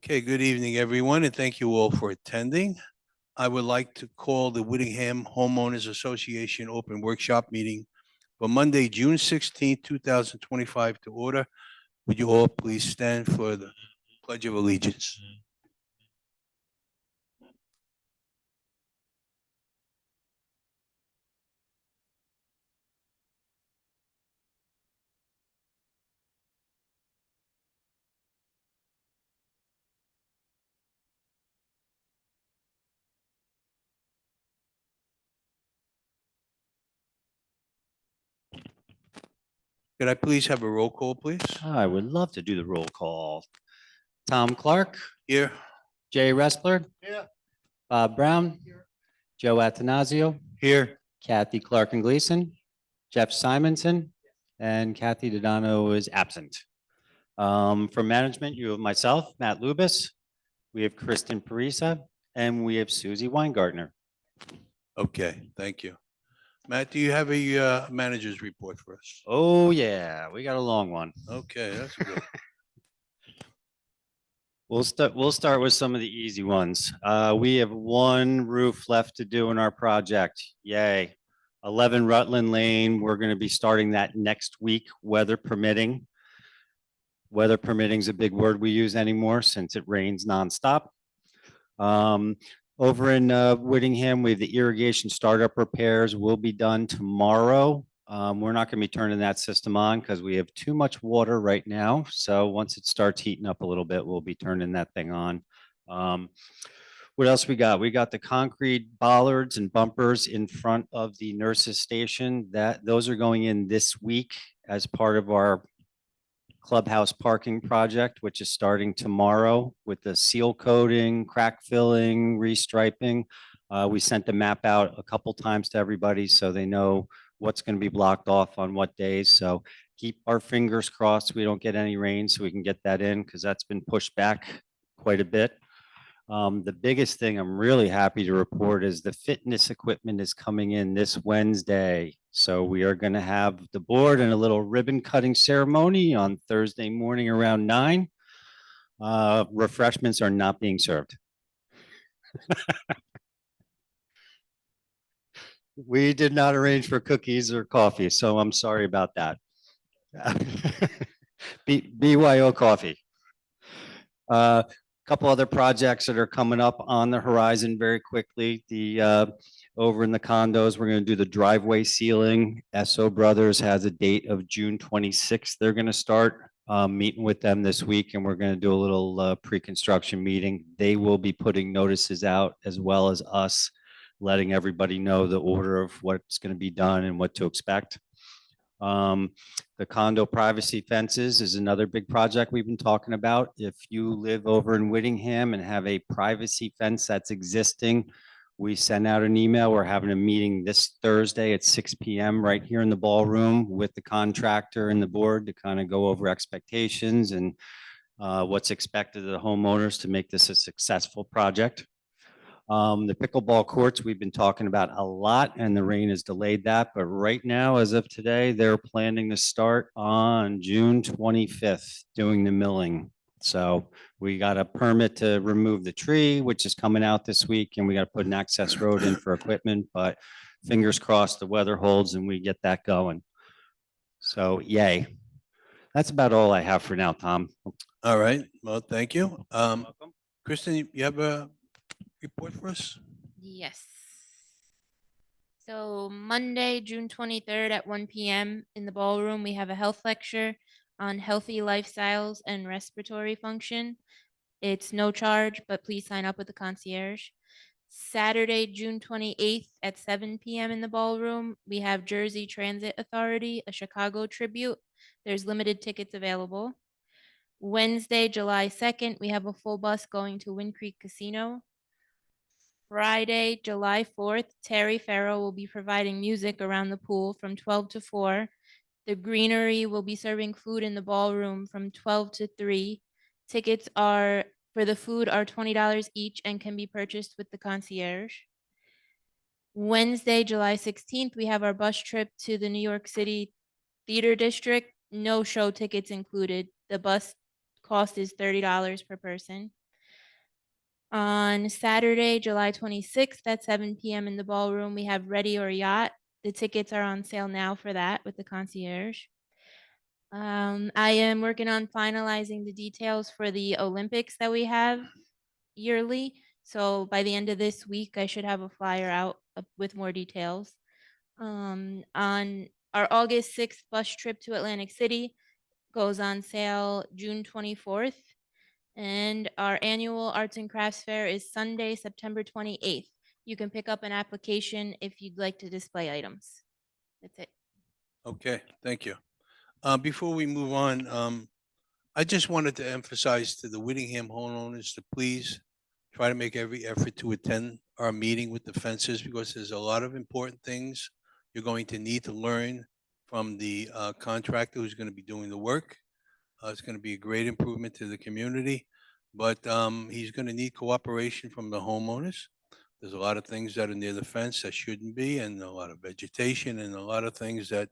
Okay, good evening, everyone, and thank you all for attending. I would like to call the Whittingham Homeowners Association Open Workshop Meeting for Monday, June 16th, 2025 to order. Would you all please stand for the Pledge of Allegiance? Could I please have a roll call, please? I would love to do the roll call. Tom Clark, Here. Jay Ressler. Here. Bob Brown. Joe Atanasio. Here. Kathy Clark and Gleason. Jeff Simonson. And Kathy Dodano is absent. From management, you have myself, Matt Lubis. We have Kristen Parisa. And we have Susie Weingartner. Okay, thank you. Matt, do you have a manager's report for us? Oh, yeah, we got a long one. Okay, that's good. We'll start with some of the easy ones. We have one roof left to do in our project. Yay. 11 Rutland Lane. We're going to be starting that next week, weather permitting. Weather permitting is a big word we use anymore since it rains nonstop. Over in Whittingham, we have the irrigation startup repairs will be done tomorrow. We're not going to be turning that system on because we have too much water right now. So once it starts heating up a little bit, we'll be turning that thing on. What else we got? We got the concrete bollards and bumpers in front of the nurses station. Those are going in this week as part of our clubhouse parking project, which is starting tomorrow with the seal coating, crack filling, restriping. We sent the map out a couple times to everybody so they know what's going to be blocked off on what days. So keep our fingers crossed we don't get any rain so we can get that in because that's been pushed back quite a bit. The biggest thing I'm really happy to report is the fitness equipment is coming in this Wednesday. So we are going to have the board and a little ribbon cutting ceremony on Thursday morning around 9. Refreshments are not being served. We did not arrange for cookies or coffee, so I'm sorry about that. BYO coffee. Couple other projects that are coming up on the horizon very quickly. Over in the condos, we're going to do the driveway sealing. SO Brothers has a date of June 26th. They're going to start meeting with them this week, and we're going to do a little pre-construction meeting. They will be putting notices out as well as us, letting everybody know the order of what's going to be done and what to expect. The condo privacy fences is another big project we've been talking about. If you live over in Whittingham and have a privacy fence that's existing, we send out an email. We're having a meeting this Thursday at 6 p.m. right here in the ballroom with the contractor and the board to kind of go over expectations and what's expected of the homeowners to make this a successful project. The pickleball courts we've been talking about a lot and the rain has delayed that. But right now, as of today, they're planning to start on June 25th doing the milling. So we got a permit to remove the tree, which is coming out this week, and we got to put an access road in for equipment, but fingers crossed the weather holds and we get that going. So yay. That's about all I have for now, Tom. All right, well, thank you. Kristen, you have a report for us? Yes. So Monday, June 23rd at 1 p.m. in the ballroom, we have a health lecture on healthy lifestyles and respiratory function. It's no charge, but please sign up with the concierge. Saturday, June 28th at 7 p.m. in the ballroom, we have Jersey Transit Authority, a Chicago tribute. There's limited tickets available. Wednesday, July 2nd, we have a full bus going to Wind Creek Casino. Friday, July 4th, Terry Farrell will be providing music around the pool from 12 to 4. The Greenery will be serving food in the ballroom from 12 to 3. Tickets are for the food are $20 each and can be purchased with the concierge. Wednesday, July 16th, we have our bus trip to the New York City Theater District. No show tickets included. The bus cost is $30 per person. On Saturday, July 26th at 7 PM in the ballroom, we have Ready or Yacht. The tickets are on sale now for that with the concierge. I am working on finalizing the details for the Olympics that we have yearly. So by the end of this week, I should have a flyer out with more details. On our August 6th bus trip to Atlantic City goes on sale June 24th. And our annual Arts and Crafts Fair is Sunday, September 28th. You can pick up an application if you'd like to display items. That's it. Okay, thank you. Before we move on, I just wanted to emphasize to the Whittingham homeowners to please try to make every effort to attend our meeting with the fences because there's a lot of important things you're going to need to learn from the contractor who's going to be doing the work. It's going to be a great improvement to the community, but he's going to need cooperation from the homeowners. There's a lot of things that are near the fence that shouldn't be, and a lot of vegetation, and a lot of things that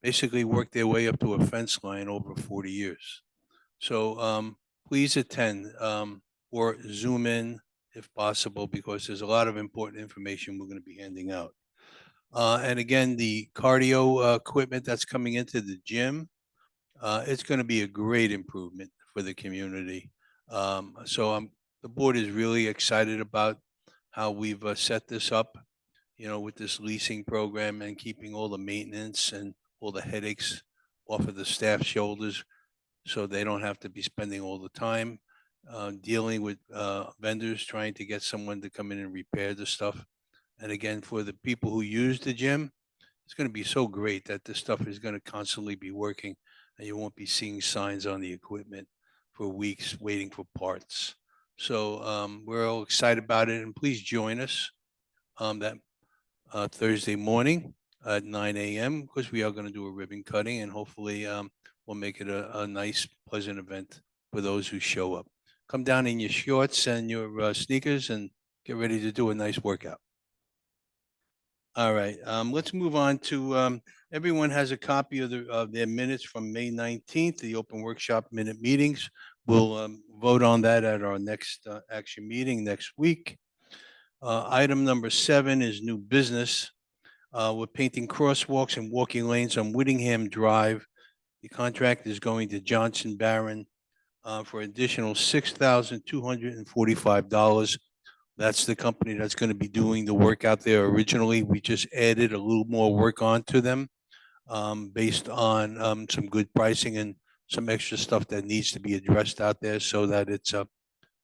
basically work their way up to a fence line over 40 years. So please attend or Zoom in if possible, because there's a lot of important information we're going to be handing out. And again, the cardio equipment that's coming into the gym, it's going to be a great improvement for the community. So the board is really excited about how we've set this up, with this leasing program and keeping all the maintenance and all the headaches off of the staff's shoulders so they don't have to be spending all the time dealing with vendors trying to get someone to come in and repair the stuff. And again, for the people who use the gym, it's going to be so great that this stuff is going to constantly be working and you won't be seeing signs on the equipment for weeks waiting for parts. So we're all excited about it, and please join us that Thursday morning at 9 a.m. because we are going to do a ribbon cutting, and hopefully we'll make it a nice, pleasant event for those who show up. Come down in your shorts and your sneakers and get ready to do a nice workout. All right, let's move on to, everyone has a copy of their minutes from May 19th, the open workshop minute meetings. We'll vote on that at our next action meeting next week. Item number 7 is new business. We're painting crosswalks and walking lanes on Whittingham Drive. The contract is going to Johnson Barron for additional $6,245. That's the company that's going to be doing the work out there originally. We just added a little more work onto them based on some good pricing and some extra stuff that needs to be addressed out there so that it's a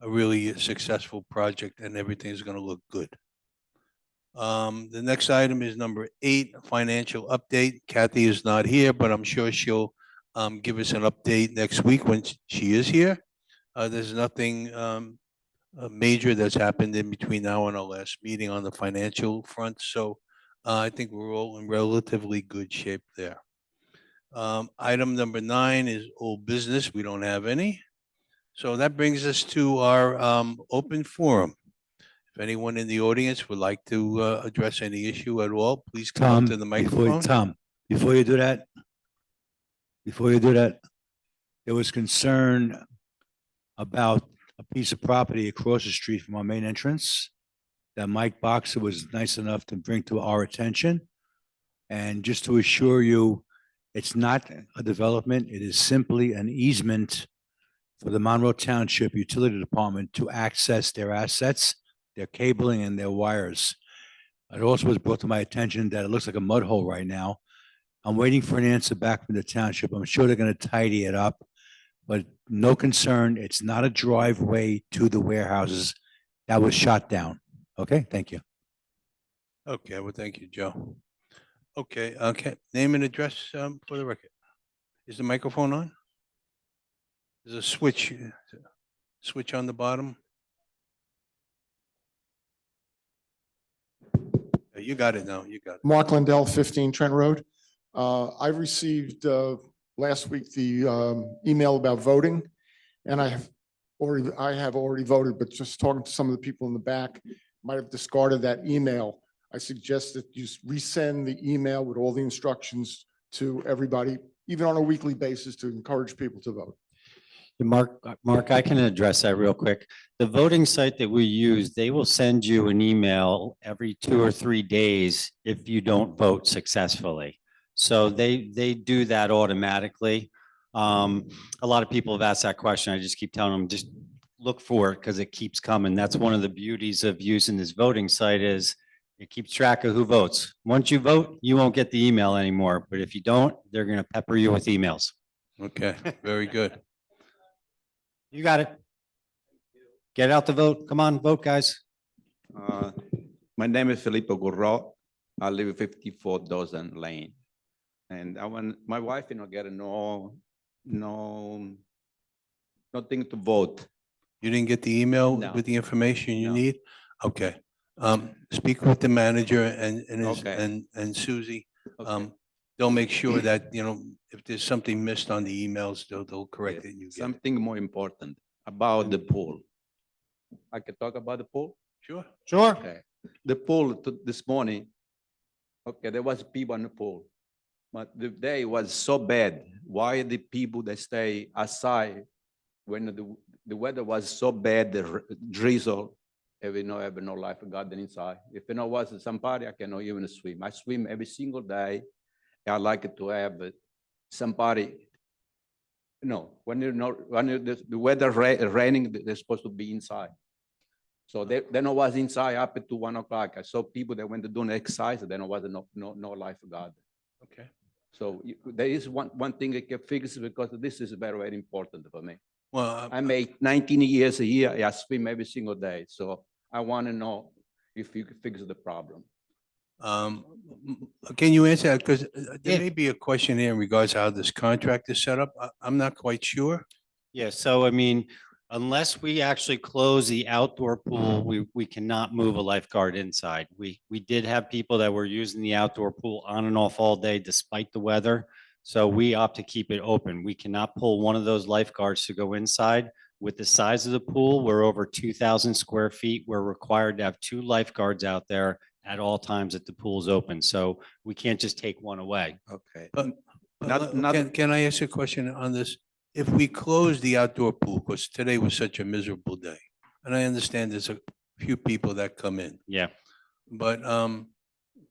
really successful project and everything's going to look good. The next item is number 8, financial update. Kathy is not here, but I'm sure she'll give us an update next week when she is here. There's nothing major that's happened in between now and our last meeting on the financial front. So I think we're all in relatively good shape there. Item number 9 is old business. We don't have any. So that brings us to our open forum. If anyone in the audience would like to address any issue at all, please come Tom, up to the microphone. before you do that, there was concern about a piece of property across the street from our main entrance that Mike Boxer was nice enough to bring to our attention. And just to assure you, it's not a development. It is simply an easement for the Monroe Township Utility Department to access their assets, their cabling and their wires. It also was brought to my attention that it looks like a mud hole right now. I'm waiting for an answer back from the township. I'm sure they're going to tidy it up, but no concern. It's not a driveway to the warehouses. That was shot down. Okay, thank you. Okay, well, thank you, Joe. Okay, name and address for the record. Is the microphone on? There's a switch on the bottom. You got it now. You got it. Mark Lindell, 15 Trent Road. I received last week the email about voting, and I have already voted, but just talking to some of the people in the back might have discarded that email. I suggest that you resend the email with all the instructions to everybody, even on a weekly basis, to encourage people to vote. Mark, I can address that real quick. The voting site that we use, they will send you an email every 2 or 3 days if you don't vote successfully. So they do that automatically. A lot of people have asked that question. I just keep telling them, just look for it because it keeps coming. That's one of the beauties of using this voting site is it keeps track of who votes. Once you vote, you won't get the email anymore. But if you don't, they're going to pepper you with emails. Okay, very good. You got it. Get out the vote. Come on, vote, guys. My name is Filippo Gurro. I live at 54 Dozen Lane. And I want, my wife, get nothing to vote. You didn't get the email No. with the information you No. need? Okay. Speak with the manager Okay. and Susie. Okay. They'll make sure that, if there's something missed on the emails, they'll correct it Yes, and you get it. something more important about the pool. I can talk about the pool? Sure. Sure. Okay. The pool this morning, okay, there was people in the pool. But the day was so bad. Why the people that stay outside when the weather was so bad, the drizzle, have no lifeguard inside. If was somebody, I cannot even swim. I swim every single day. I like to have somebody, when the weather raining, they're supposed to be inside. So then I was inside up to 1 o'clock. I saw people that went to do exercise, then there was no lifeguard. Okay. So there is one thing I can fix because this is very, very important for me. Well, I make 19 years a year. I swim every single day. So I want to know if you can fix the problem. can you answer that? Because there Yeah. may be a question here in regards to how this contract is set up. I'm not quite sure. Yeah, so I mean, unless we actually close the outdoor pool, we cannot move a lifeguard inside. We did have people that were using the outdoor pool on and off all day despite the weather. So we opt to keep it open. We cannot pull one of those lifeguards to go inside. With the size of the pool, we're over 2,000 square feet. We're required to have 2 lifeguards out there at all times that the pool's open. So we can't just take one away. Okay. But Not- not- can I ask a question on this? If we close the outdoor pool, because today was such a miserable day, and I understand there's a few people that come in, Yeah. but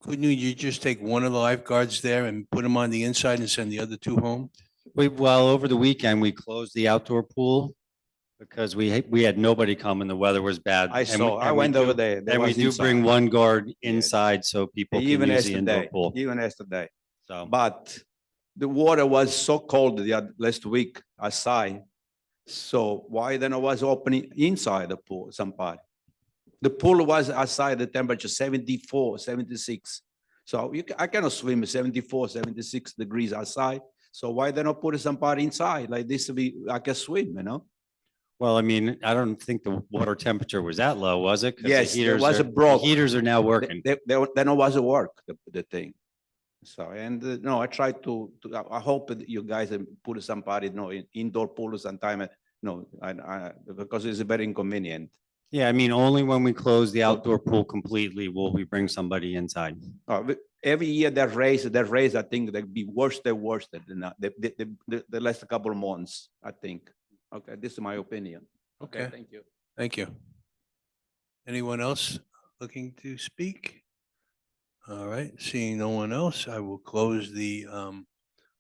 couldn't you just take one of the lifeguards there and put them on the inside and send the other 2 home? Well, over the weekend, we closed the outdoor pool because we had nobody come and the weather was bad. I And we- saw, I and we went do- over there. There And we was do bring inside. one guard Yes. inside so people can Even use the indoor yesterday, pool. even yesterday. So, But the water was so cold last week outside. So why then I was opening inside the pool, somebody? The pool was outside, the temperature 74, 76. So I cannot swim 74, 76 degrees outside. So why then not put somebody inside like this? I can swim. well, I mean, I don't think the water temperature was that low, was it? 'Cause the Yes, it heaters was are- a broke. the Heaters are now working. Then it was a work, the thing. So, and no, I try to, I hope that you guys put somebody, in indoor pool sometime, because it's very inconvenient. Yeah, I mean, only when we close the outdoor pool completely will we bring somebody inside. Every year that raise, I think they'd be worse than the last couple of months, I think. Okay, this is my opinion. Okay. Thank you. Thank you. Anyone else looking to speak? All right, seeing no one else, I will close the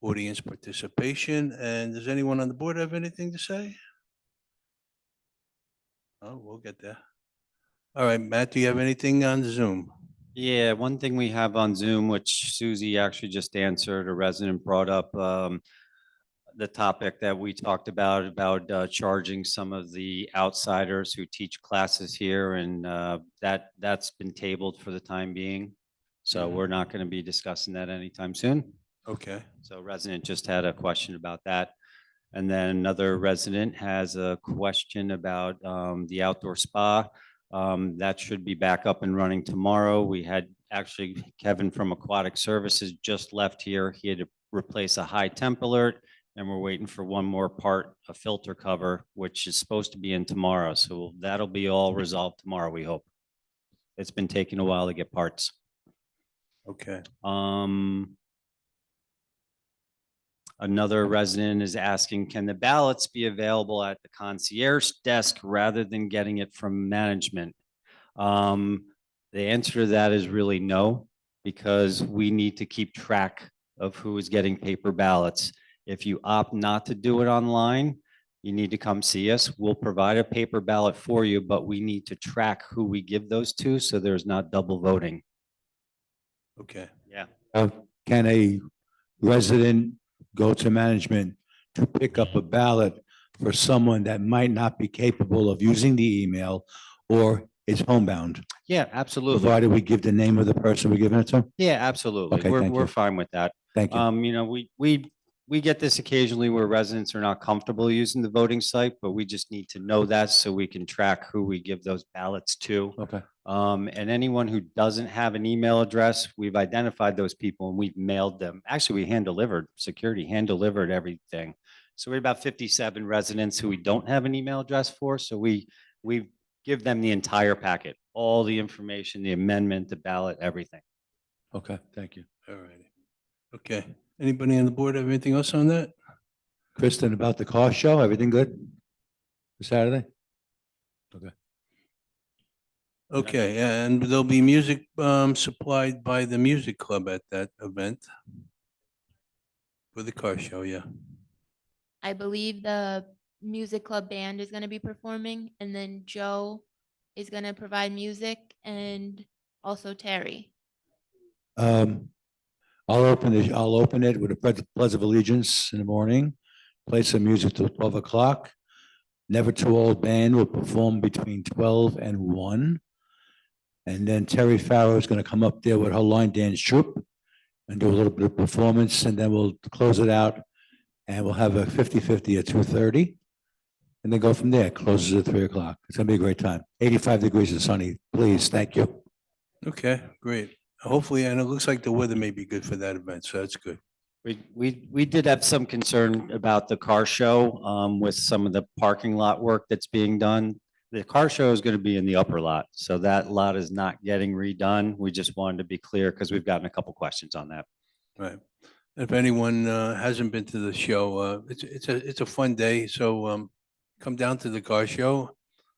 audience participation. And does anyone on the board have anything to say? Oh, we'll get there. All right, Matt, do you have anything on Zoom? Yeah, one thing we have on Zoom, which Susie actually just answered, a resident brought up the topic that we talked about charging some of the outsiders who teach classes here, and that's been tabled for the time being. So Mhm. we're not going to be discussing that anytime soon. Okay, So resident just had a question about that. And then another resident has a question about the outdoor spa. That should be back up and running tomorrow. We had actually Kevin from Aquatic Services just left here. He had to replace a high temp alert, and we're waiting for one more part, a filter cover, which is supposed to be in tomorrow. So that'll be all resolved tomorrow, we hope. It's been taking a while to get parts. okay. Another resident is asking, can the ballots be available at the concierge desk rather than getting it from management? The answer to that is really no, because we need to keep track of who is getting paper ballots. If you opt not to do it online, you need to come see us. We'll provide a paper ballot for you, but we need to track who we give those to, so there's not double voting. Okay. Yeah. Can a resident go to management to pick up a ballot for someone that might not be capable of using the email or is homebound, Yeah, absolutely. provided we give the name of the person we're giving it to? Yeah, absolutely. Okay, thank We're you. fine with that. Thank you. You know, we get this occasionally where residents are not comfortable using the voting site, but we just need to know that so we can track who we give those ballots to. Okay, And anyone who doesn't have an email address, we've identified those people and we've mailed them. Actually, we hand delivered, security hand delivered everything. So we have about 57 residents who we don't have an email address for. So we give them the entire packet, all the information, the amendment, the ballot, everything. okay, thank you. All righty. Okay. Anybody on the board have anything else on that? Kristen, about the car show, everything good for Saturday? Okay, and there'll be music supplied by the music club at that event. For the car show, yeah. I believe the music club band is gonna be performing, and then Joe is gonna provide music, and also Terry. I'll open it with a pledge of allegiance in the morning, play some music till 12 o'clock. Never Too Old Band will perform between 12 and 1. And then Terry Farrow is going to come up there with her line dance troupe and do a little bit of performance, and then we'll close it out. And we'll have a 50-50 at 2:30. And then go from there. Closes at 3 o'clock. It's gonna be a great time. 85 degrees and sunny. Please, thank you. Okay, great. Hopefully, and it looks like the weather may be good for that event, so that's good. We did have some concern about the car show with some of the parking lot work that's being done. The car show is going to be in the upper lot, so that lot is not getting redone. We just wanted to be clear because we've gotten a couple questions on that. Right. If anyone hasn't been to the show, it's a fun day, so come down to the car show.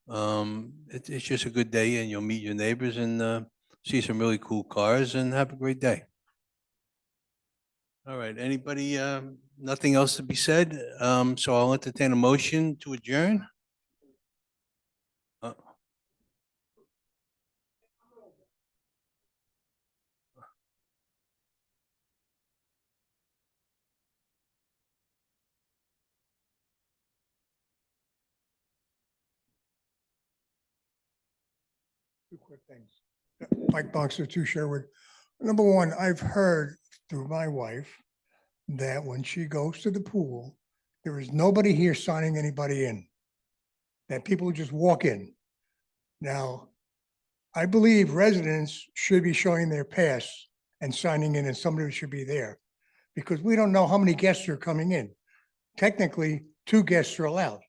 It's just a good day and you'll meet your neighbors and see some really cool cars and have a great day. All right, anybody, nothing else to be said? So I'll entertain a motion to adjourn. Two quick things. Mike Boxer, 2 Sherwood. Number one, I've heard through my wife that when she goes to the pool, there is nobody here signing anybody in. That people just walk in. Now, I believe residents should be showing their pass and signing in, and somebody should be there. Because we don't know how many guests are coming in. Technically, 2 guests are allowed.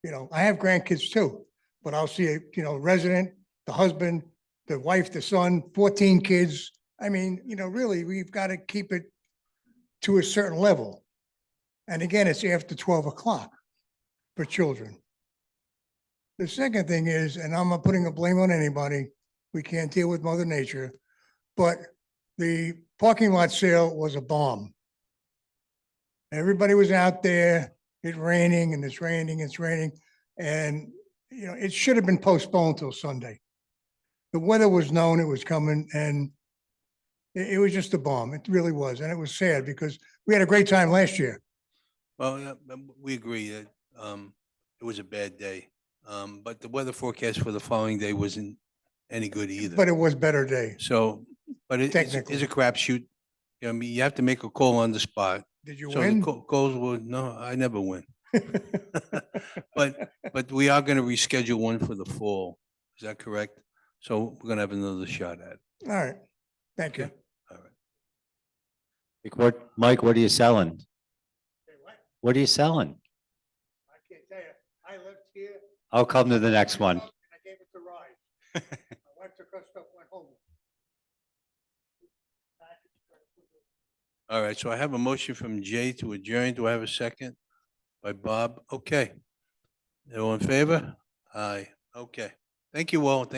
You know, I have grandkids too, but I'll see a resident, the husband, the wife, the son, 14 kids. I mean, really, we've got to keep it to a certain level. And again, it's after 12 o'clock for children. The second thing is, and I'm not putting a blame on anybody, we can't deal with Mother Nature, but the parking lot sale was a bomb. Everybody was out there, it's raining and it's raining, and it should have been postponed till Sunday. The weather was known it was coming, and it was just a bomb. It really was, and it was sad because we had a great time last year. Well, yeah, we agree that it was a bad day. But the weather forecast for the following day wasn't any good either. But it was better day. So, but it's Technically. a crapshoot. I mean, you have to make a call on the spot. Did you So the win? calls will, no, I never win. But we are gonna reschedule one for the fall. Is that correct? So we're gonna have another shot at it. All right, thank you. Okay. All right. Mike, what are you selling? What are you selling? I can't tell you, I lived here. I'll come to the next one. And I gave it to Ryan. My wife took her stuff, went home. All right, so I have a motion from Jay to adjourn. Do I have a second? By Bob? Okay. All in favor? Aye. Okay. Thank you all. Thank